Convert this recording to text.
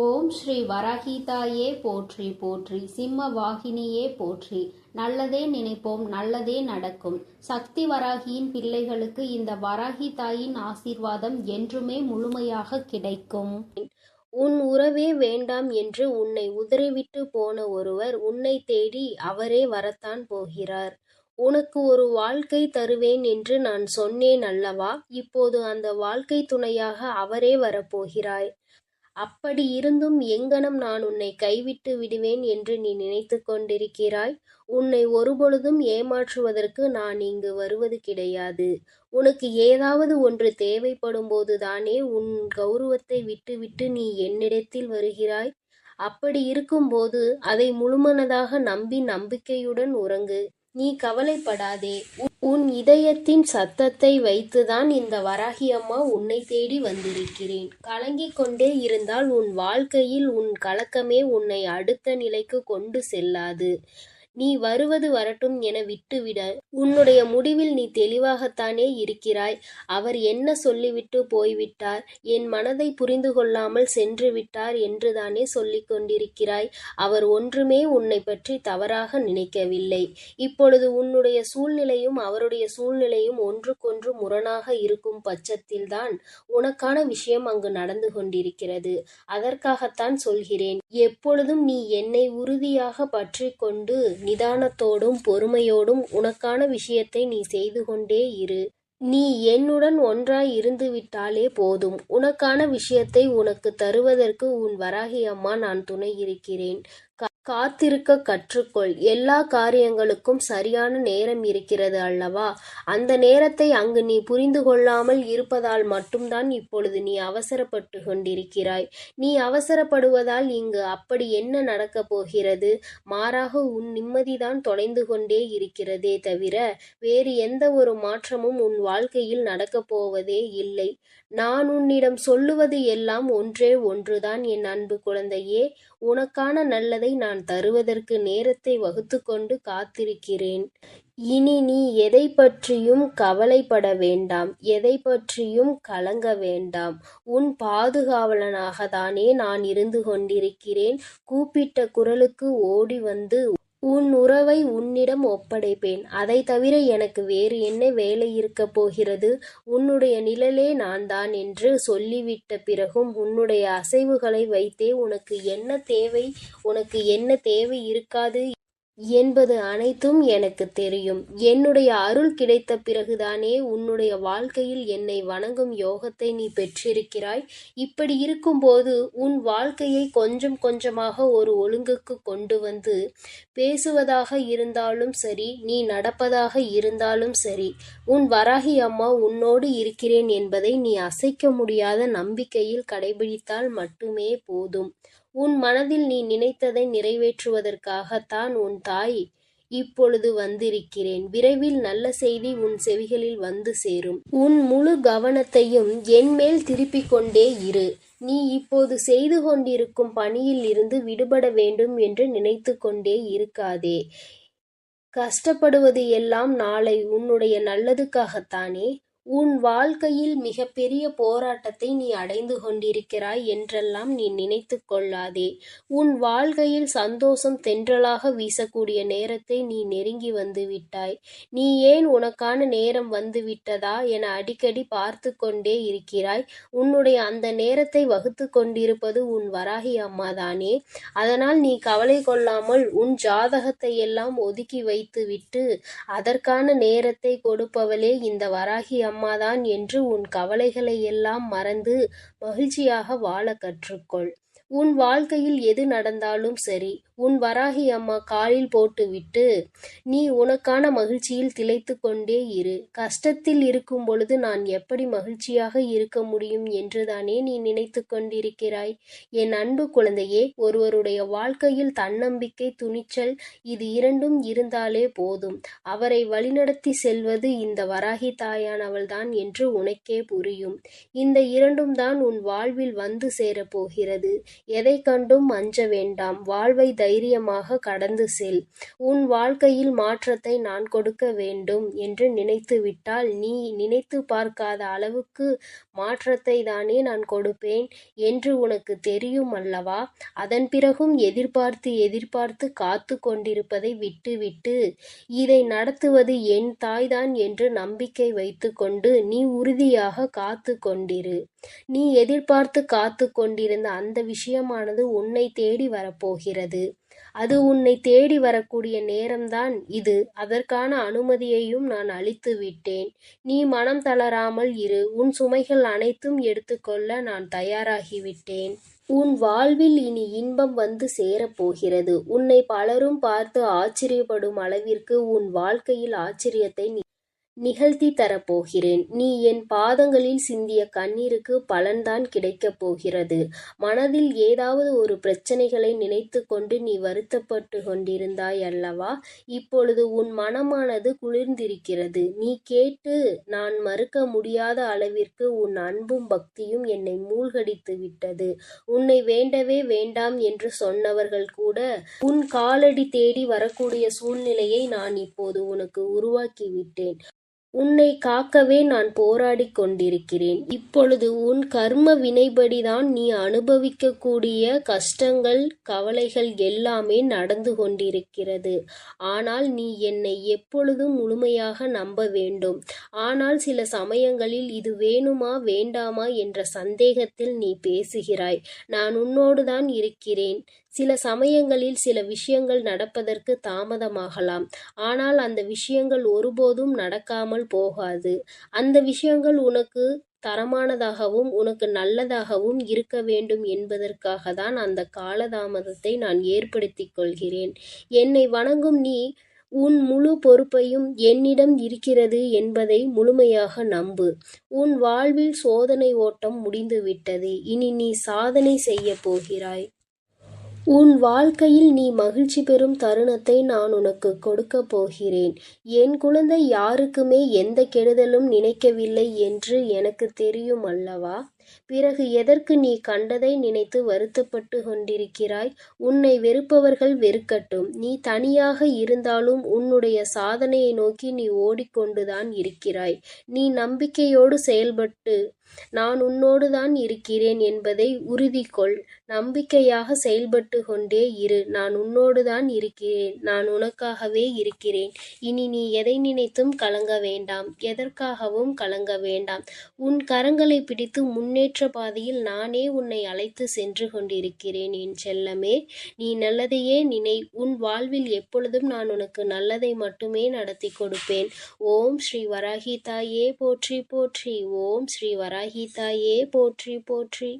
ஓம் ஸ்ரீ வராகிதாயே போற்றி போற்றி, சிம்ம வாகினியே போற்றி. நல்லதே நினைப்போம், நல்லதே நடக்கும். சக்தி வராகியின் பிள்ளைகளுக்கு இந்த வராகி தாயின் ஆசீர்வாதம் என்றுமே முழுமையாக கிடைக்கும். உன் உறவே வேண்டாம் என்று உன்னை உதறிவிட்டு போன ஒருவர் உன்னை தேடி அவரே வரத்தான் போகிறார். உனக்கு ஒரு வாழ்க்கை தருவேன் என்று நான் சொன்னேன் அல்லவா? இப்போது அந்த வாழ்க்கை துணையாக அவரே வரப்போகிறாய். அப்படி இருந்தும் எங்கனம் நான் உன்னை கைவிட்டு விடுவேன் என்று நீ நினைத்து கொண்டிருக்கிறாய்? உன்னை ஒருபொழுதும் ஏமாற்றுவதற்கு நான் இங்கு வருவது கிடையாது. உனக்கு ஏதாவது ஒன்று தேவைப்படும் போதுதானே உன் கௌரவத்தை விட்டுவிட்டு நீ என்னிடத்தில் வருகிறாய். அப்படி இருக்கும்போது அதை முழுமனதாக நம்பி நம்பிக்கையுடன் உறங்கு. நீ கவலைப்படாதே. உன் இதயத்தின் சத்தத்தை வைத்துதான் இந்த வராகி அம்மா உன்னை தேடி வந்திருக்கிறேன். கலங்கிக் கொண்டே இருந்தால் உன் வாழ்க்கையில் உன் கலக்கமே உன்னை அடுத்த நிலைக்கு கொண்டு செல்லாது. நீ வருவது வரட்டும் என விட்டுவிட. உன்னுடைய முடிவில் நீ தெளிவாகத்தானே இருக்கிறாய். அவர் என்ன சொல்லிவிட்டு போய்விட்டார், என் மனதை புரிந்து கொள்ளாமல் சென்று விட்டார் என்றுதானே சொல்லிக் கொண்டிருக்கிறாய். அவர் ஒன்றுமே உன்னை பற்றி தவறாக நினைக்கவில்லை. இப்பொழுது உன்னுடைய சூழ்நிலையும் அவருடைய சூழ்நிலையும் ஒன்றுக்கொன்று முரணாக இருக்கும் பட்சத்தில்தான் உனக்கான விஷயம் அங்கு நடந்து கொண்டிருக்கிறது. அதற்காகத்தான் சொல்கிறேன். எப்பொழுதும் நீ என்னை உறுதியாக பற்றி கொண்டு நிதானத்தோடும் பொறுமையோடும் உனக்கான விஷயத்தை நீ செய்து கொண்டே இரு. நீ என்னுடன் ஒன்றாய் இருந்துவிட்டாலே போதும். உனக்கான விஷயத்தை உனக்கு தருவதற்கு உன் வராகி அம்மா நான் துணை இருக்கிறேன். காத்திருக்க கற்றுக்கொள். எல்லா காரியங்களுக்கும் சரியான நேரம் இருக்கிறது அல்லவா? அந்த நேரத்தை அங்கு நீ புரிந்து கொள்ளாமல் இருப்பதால் மட்டும்தான் இப்பொழுது நீ அவசரப்பட்டு கொண்டிருக்கிறாய். நீ அவசரப்படுவதால் இங்கு அப்படி என்ன நடக்கப் போகிறது? மாறாக உன் நிம்மதிதான் தொலைந்து கொண்டே இருக்கிறதே தவிர வேறு எந்த ஒரு மாற்றமும் உன் வாழ்க்கையில் நடக்கப் போவதே இல்லை. நான் உன்னிடம் சொல்லுவது எல்லாம் ஒன்றே ஒன்றுதான் என் அன்பு குழந்தையே. உனக்கான நல்லதை நான் தருவதற்கு நேரத்தை வகுத்து கொண்டு காத்திருக்கிறேன். இனி நீ எதை பற்றியும் கவலைப்பட வேண்டாம், எதை பற்றியும் கலங்க வேண்டாம். உன் பாதுகாவலனாகத்தானே நான் இருந்து கொண்டிருக்கிறேன். கூப்பிட்ட குரலுக்கு ஓடி வந்து உன் உறவை உன்னிடம் ஒப்படைப்பேன். அதை தவிர எனக்கு வேறு என்ன வேலை இருக்கப் போகிறது? உன்னுடைய நிழலே நான் தான் என்று சொல்லிவிட்ட பிறகும் உன்னுடைய அசைவுகளை வைத்தே உனக்கு என்ன தேவை இருக்காது என்பது அனைத்தும் எனக்கு தெரியும். என்னுடைய அருள் கிடைத்த பிறகுதானே உன்னுடைய வாழ்க்கையில் என்னை வணங்கும் யோகத்தை நீ பெற்றிருக்கிறாய். இப்படி இருக்கும்போது உன் வாழ்க்கையை கொஞ்சம் கொஞ்சமாக ஒரு ஒழுங்குக்கு கொண்டு வந்து பேசுவதாக இருந்தாலும் சரி, நீ நடப்பதாக இருந்தாலும் சரி, உன் வராகி அம்மா உன்னோடு இருக்கிறேன் என்பதை நீ அசைக்க முடியாத நம்பிக்கையில் கடைபிடித்தால் மட்டுமே போதும். உன் மனதில் நீ நினைத்ததை நிறைவேற்றுவதற்காகத்தான் உன் தாய் இப்பொழுது வந்திருக்கிறேன். விரைவில் நல்ல செய்தி உன் செவிகளில் வந்து சேரும். உன் முழு கவனத்தையும் என்மேல் திருப்பிக் கொண்டே இரு. நீ இப்போது செய்து கொண்டிருக்கும் பணியில் இருந்து விடுபட வேண்டும் என்று நினைத்து கொண்டே இருக்காதே. கஷ்டப்படுவது எல்லாம் நாளை உன்னுடைய நல்லதுக்காகத்தானே. உன் வாழ்க்கையில் மிகப்பெரிய போராட்டத்தை நீ அடைந்து கொண்டிருக்கிறாய் என்றெல்லாம் நீ நினைத்து கொள்ளாதே. உன் வாழ்க்கையில் சந்தோஷம் தென்றலாக வீசக்கூடிய நேரத்தை நீ நெருங்கி வந்து விட்டாய். நீ ஏன் உனக்கான நேரம் வந்து விட்டதா என அடிக்கடி பார்த்து கொண்டே இருக்கிறாய். உன்னுடைய அந்த நேரத்தை வகுத்து கொண்டிருப்பது உன் வராகி அம்மாதானே. அதனால் நீ கவலை கொள்ளாமல் உன் ஜாதகத்தை எல்லாம் ஒதுக்கி வைத்து விட்டு அதற்கான நேரத்தை கொடுப்பவளே இந்த வராகி அம்மாதான் என்று உன் கவலைகளை எல்லாம் மறந்து மகிழ்ச்சியாக வாழ கற்றுக்கொள். உன் வாழ்க்கையில் எது நடந்தாலும் சரி, உன் வராகி அம்மா காலில் போட்டுவிட்டு நீ உனக்கான மகிழ்ச்சியில் திளைத்து கொண்டே இரு. கஷ்டத்தில் இருக்கும் பொழுது நான் எப்படி மகிழ்ச்சியாக இருக்க முடியும் என்றுதானே நீ நினைத்து கொண்டிருக்கிறாய். என் அன்பு குழந்தையே, ஒருவருடைய வாழ்க்கையில் தன்னம்பிக்கை, துணிச்சல் இது இரண்டும் இருந்தாலே போதும். அவரை வழிநடத்தி செல்வது இந்த வராகி தாயானவள்தான் என்று உனக்கே புரியும். இந்த இரண்டும் தான் உன் வாழ்வில் வந்து சேரப்போகிறது. எதை கண்டும் அஞ்ச வேண்டாம். வாழ்வை தைரியமாக கடந்து செல். உன் வாழ்க்கையில் மாற்றத்தை நான் கொடுக்க வேண்டும் என்று நினைத்துவிட்டால் நீ நினைத்து பார்க்காத அளவுக்கு மாற்றத்தை தானே நான் கொடுப்பேன் என்று உனக்கு தெரியும் அல்லவா? அதன் பிறகும் எதிர்பார்த்து காத்து கொண்டிருப்பதை விட்டுவிட்டு இதை நடத்துவது என் தாய்தான் என்று நம்பிக்கை வைத்துக்கொண்டு நீ உறுதியாக காத்து கொண்டிரு. நீ எதிர்பார்த்து காத்து கொண்டிருந்த அந்த விஷயமானது உன்னை தேடி வரப்போகிறது. அது உன்னை தேடி வரக்கூடிய நேரம்தான் இது. அதற்கான அனுமதியையும் நான் அளித்து விட்டேன். நீ மனம் தளராமல் இரு. உன் சுமைகள் அனைத்தும் எடுத்துக்கொள்ள நான் தயாராகிவிட்டேன். உன் வாழ்வில் இனி இன்பம் வந்து சேரப்போகிறது. உன்னை பலரும் பார்த்து ஆச்சரியப்படும் அளவிற்கு உன் வாழ்க்கையில் ஆச்சரியத்தை நிகழ்த்தி தரப்போகிறேன். நீ என் பாதங்களில் சிந்திய கண்ணீருக்கு பலன்தான் கிடைக்கப் போகிறது. மனதில் ஏதாவது ஒரு பிரச்சனைகளை நினைத்து கொண்டு நீ வருத்தப்பட்டு கொண்டிருந்தாய் அல்லவா? இப்பொழுது உன் மனமானது குளிர்ந்திருக்கிறது. நீ கேட்டு நான் மறுக்க முடியாத அளவிற்கு உன் அன்பும் பக்தியும் என்னை மூழ்கடித்து விட்டது. உன்னை வேண்டவே வேண்டாம் என்று சொன்னவர்கள் கூட உன் காலடி தேடி வரக்கூடிய சூழ்நிலையை நான் இப்போது உனக்கு உருவாக்கிவிட்டேன். உன்னை காக்கவே நான் போராடி கொண்டிருக்கிறேன். இப்பொழுது உன் கர்ம வினைப்படிதான் நீ அனுபவிக்கக்கூடிய கஷ்டங்கள், கவலைகள் எல்லாமே நடந்து கொண்டிருக்கிறது. ஆனால் நீ என்னை எப்பொழுதும் முழுமையாக நம்ப வேண்டும். ஆனால் சில சமயங்களில் இது வேணுமா வேண்டாமா என்ற சந்தேகத்தில் நீ பேசுகிறாய். நான் உன்னோடுதான் இருக்கிறேன். சில சமயங்களில் சில விஷயங்கள் நடப்பதற்கு தாமதமாகலாம். ஆனால் அந்த விஷயங்கள் ஒருபோதும் நடக்காமல் போகாது. அந்த விஷயங்கள் உனக்கு தரமானதாகவும் உனக்கு நல்லதாகவும் இருக்க வேண்டும் என்பதற்காக தான் அந்த காலதாமதத்தை நான் ஏற்படுத்திக் கொள்கிறேன். என்னை வணங்கும் நீ உன் முழு பொறுப்பையும் என்னிடம் இருக்கிறது என்பதை முழுமையாக நம்பு. உன் வாழ்வில் சோதனை ஓட்டம் முடிந்துவிட்டது. இனி நீ சாதனை செய்யப் போகிறாய். உன் வாழ்க்கையில் நீ மகிழ்ச்சி பெறும் தருணத்தை நான் உனக்கு கொடுக்கப் போகிறேன். என் குழந்தை யாருக்குமே எந்த கெடுதலும் நினைக்கவில்லை என்று எனக்கு தெரியும் அல்லவா? பிறகு எதற்கு நீ கண்டதை நினைத்து வருத்தப்பட்டு கொண்டிருக்கிறாய்? உன்னை வெறுப்பவர்கள் வெறுக்கட்டும். நீ தனியாக இருந்தாலும் உன்னுடைய சாதனையை நோக்கி நீ ஓடிக்கொண்டுதான் இருக்கிறாய். நீ நம்பிக்கையோடு செயல்பட்டு நான் உன்னோடு தான் இருக்கிறேன் என்பதை உறுதி கொள். நம்பிக்கையாக செயல்பட்டு கொண்டே இரு. நான் உன்னோடு தான் இருக்கிறேன். நான் உனக்காகவே இருக்கிறேன். இனி நீ எதை நினைத்தும் கலங்க வேண்டாம். எதற்காகவும் கலங்க வேண்டாம். உன் கரங்களை பிடித்து முன்னேற்ற பாதையில் நானே உன்னை அழைத்து சென்று கொண்டிருக்கிறேன் என் செல்லமே. நீ நல்லதையே நினை. உன் வாழ்வில் எப்பொழுதும் நான் உனக்கு நல்லதை மட்டுமே நடத்தி கொடுப்பேன். ஓம் ஸ்ரீ வராகி தாயே போற்றி போற்றி. ஓம் ஸ்ரீ வராகி தாயே போற்றி போற்றி.